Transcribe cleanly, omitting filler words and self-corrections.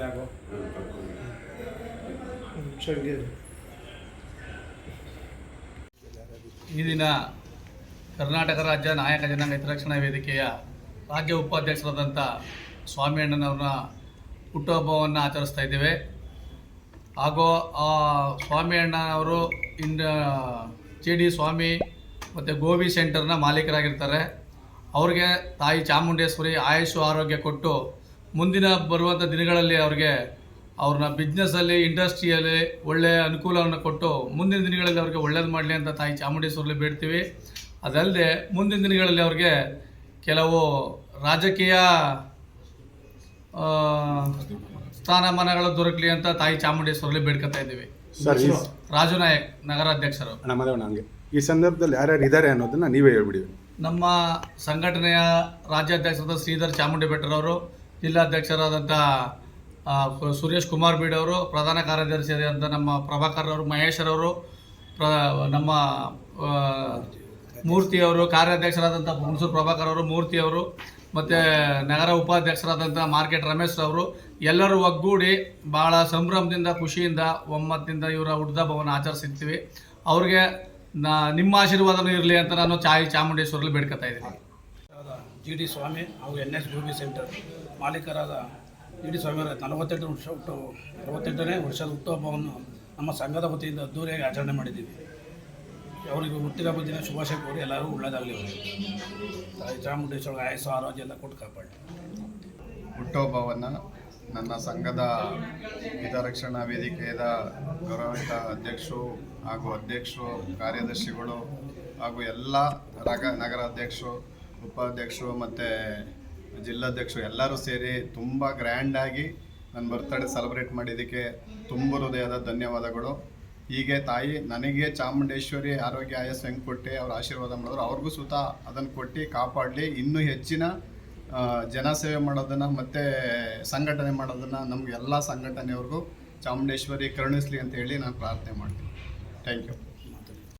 ಸಾಕು. ಈ ದಿನ ಕರ್ನಾಟಕ ರಾಜ್ಯ ನಾಯಕ ಜನಾಂಗ ಹಿತರಕ್ಷಣಾ ವೇದಿಕೆಯ ರಾಜ್ಯ ಉಪಾಧ್ಯಕ್ಷರಾದಂಥ ಸ್ವಾಮಿ ಅಣ್ಣನವ್ರನ್ನ ಹುಟ್ಟುಹಬ್ಬವನ್ನು ಆಚರಿಸ್ತಾ ಇದ್ದೇವೆ. ಹಾಗೂ ಆ ಸ್ವಾಮಿ ಅಣ್ಣನವರು JD ಸ್ವಾಮಿ ಮತ್ತು ಗೋಬಿ ಸೆಂಟರ್ನ ಮಾಲೀಕರಾಗಿರ್ತಾರೆ. ಅವ್ರಿಗೆ ತಾಯಿ ಚಾಮುಂಡೇಶ್ವರಿ ಆಯುಷು ಆರೋಗ್ಯ ಕೊಟ್ಟು ಮುಂದಿನ ಬರುವಂಥ ದಿನಗಳಲ್ಲಿ ಅವ್ರನ್ನ ಬಿಸ್ನೆಸ್ಸಲ್ಲಿ ಇಂಡಸ್ಟ್ರಿಯಲ್ಲಿ ಒಳ್ಳೆಯ ಅನುಕೂಲವನ್ನು ಕೊಟ್ಟು ಮುಂದಿನ ದಿನಗಳಲ್ಲಿ ಅವ್ರಿಗೆ ಒಳ್ಳೇದು ಮಾಡಲಿ ಅಂತ ತಾಯಿ ಚಾಮುಂಡೇಶ್ವರಲ್ಲಿ ಬೇಡ್ತೀವಿ. ಅದಲ್ಲದೆ ಮುಂದಿನ ದಿನಗಳಲ್ಲಿ ಅವ್ರಿಗೆ ಕೆಲವು ರಾಜಕೀಯ ಸ್ಥಾನಮಾನಗಳು ದೊರಕಲಿ ಅಂತ ತಾಯಿ ಚಾಮುಂಡೇಶ್ವರಲ್ಲಿ ಬೇಡ್ಕೊತಾ ಇದ್ದೀವಿ. ರಾಜು ನಾಯಕ್ ನಗರಾಧ್ಯಕ್ಷರು. ನನಗೆ ಈ ಸಂದರ್ಭದಲ್ಲಿ ಯಾರ್ಯಾರು ಇದ್ದಾರೆ ಅನ್ನೋದನ್ನ ನೀವೇ ಹೇಳ್ಬಿಡಿ. ನಮ್ಮ ಸಂಘಟನೆಯ ರಾಜ್ಯಾಧ್ಯಕ್ಷರಾದ ಶ್ರೀಧರ್ ಚಾಮುಂಡಿ ಬೆಟ್ಟರವರು, ಜಿಲ್ಲಾಧ್ಯಕ್ಷರಾದಂಥ ಸುರೇಶ್ ಕುಮಾರ್ ಬೀಡ್ ಅವರು, ಪ್ರಧಾನ ಕಾರ್ಯದರ್ಶಿಯಾದಂಥ ನಮ್ಮ ಪ್ರಭಾಕರ್ ಅವರು, ಮಹೇಶ್ವರವರು, ನಮ್ಮ ಮೂರ್ತಿಯವರು, ಕಾರ್ಯಾಧ್ಯಕ್ಷರಾದಂಥ ಹುಣಸೂರು ಪ್ರಭಾಕರ್ ಅವರು, ಮೂರ್ತಿಯವರು, ಮತ್ತು ನಗರ ಉಪಾಧ್ಯಕ್ಷರಾದಂಥ ಮಾರ್ಕೆಟ್ ರಮೇಶ್ ಅವರು ಎಲ್ಲರೂ ಒಗ್ಗೂಡಿ ಭಾಳ ಸಂಭ್ರಮದಿಂದ ಖುಷಿಯಿಂದ ಒಮ್ಮತದಿಂದ ಇವರ ಹುಟ್ಟುಹಬ್ಬವನ್ನು ಆಚರಿಸಿರ್ತೀವಿ. ಅವ್ರಿಗೆ ನಿಮ್ಮ ಆಶೀರ್ವಾದನೂ ಇರಲಿ ಅಂತ ನಾನು ಚಾಮುಂಡೇಶ್ವರಲ್ಲಿ ಬೇಡ್ಕೊತಾ ಇದ್ದೀನಿ. JD ಸ್ವಾಮಿ ಹಾಗೂ NS ಗೋಬಿ ಸೆಂಟರ್ ಮಾಲೀಕರಾದ JD ಸ್ವಾಮಿಯವರ 48ನೇ ವರ್ಷದ ಹುಟ್ಟುಹಬ್ಬವನ್ನು ನಮ್ಮ ಸಂಘದ ವತಿಯಿಂದ ಅದ್ದೂರಿಯಾಗಿ ಆಚರಣೆ ಮಾಡಿದ್ದೀವಿ. ಅವರಿಗೆ ಹುಟ್ಟಿದ ದಿನ ಶುಭಾಶಯ ಕೋರಿ ಎಲ್ಲರೂ ಒಳ್ಳೆಯದಾಗಲಿ. ತಾಯಿ ಚಾಮುಂಡೇಶ್ವರಿ ಆಯಸ್ಸು ಆರೋಗ್ಯ ಎಲ್ಲ ಕೊಟ್ಟು ಕಾಪಾಡಿ. ಹುಟ್ಟುಹಬ್ಬವನ್ನು ನನ್ನ ಸಂಘದ ಹಿತರಕ್ಷಣಾ ವೇದಿಕೆಯ ಗೌರವಿತ ಅಧ್ಯಕ್ಷರು ಹಾಗೂ ಅಧ್ಯಕ್ಷರು, ಕಾರ್ಯದರ್ಶಿಗಳು ಹಾಗೂ ಎಲ್ಲ ನಗರ ಅಧ್ಯಕ್ಷರು, ಉಪಾಧ್ಯಕ್ಷರು ಮತ್ತು ಜಿಲ್ಲಾಧ್ಯಕ್ಷರು ಎಲ್ಲರೂ ಸೇರಿ ತುಂಬ ಗ್ರ್ಯಾಂಡಾಗಿ ನನ್ನ ಬರ್ತ್ಡೇ ಸೆಲೆಬ್ರೇಟ್ ಮಾಡಿದ್ದಕ್ಕೆ ತುಂಬ ಹೃದಯದ ಧನ್ಯವಾದಗಳು. ಹೀಗೆ ತಾಯಿ ನನಗೆ ಚಾಮುಂಡೇಶ್ವರಿ ಆರೋಗ್ಯ ಆಯಸ್ಸು ಹೆಂಗೆ ಕೊಟ್ಟು ಅವ್ರ ಆಶೀರ್ವಾದ ಮಾಡಿದ್ರು, ಅವ್ರಿಗೂ ಸುತ ಅದನ್ನು ಕೊಟ್ಟು ಕಾಪಾಡಲಿ. ಇನ್ನೂ ಹೆಚ್ಚಿನ ಜನಸೇವೆ ಮಾಡೋದನ್ನು ಮತ್ತು ಸಂಘಟನೆ ಮಾಡೋದನ್ನು ನಮಗೆಲ್ಲ ಸಂಘಟನೆಯವ್ರಿಗೂ ಚಾಮುಂಡೇಶ್ವರಿ ಕರುಣಿಸಲಿ ಅಂತ ಹೇಳಿ ನಾನು ಪ್ರಾರ್ಥನೆ ಮಾಡ್ತೀನಿ. Thank you.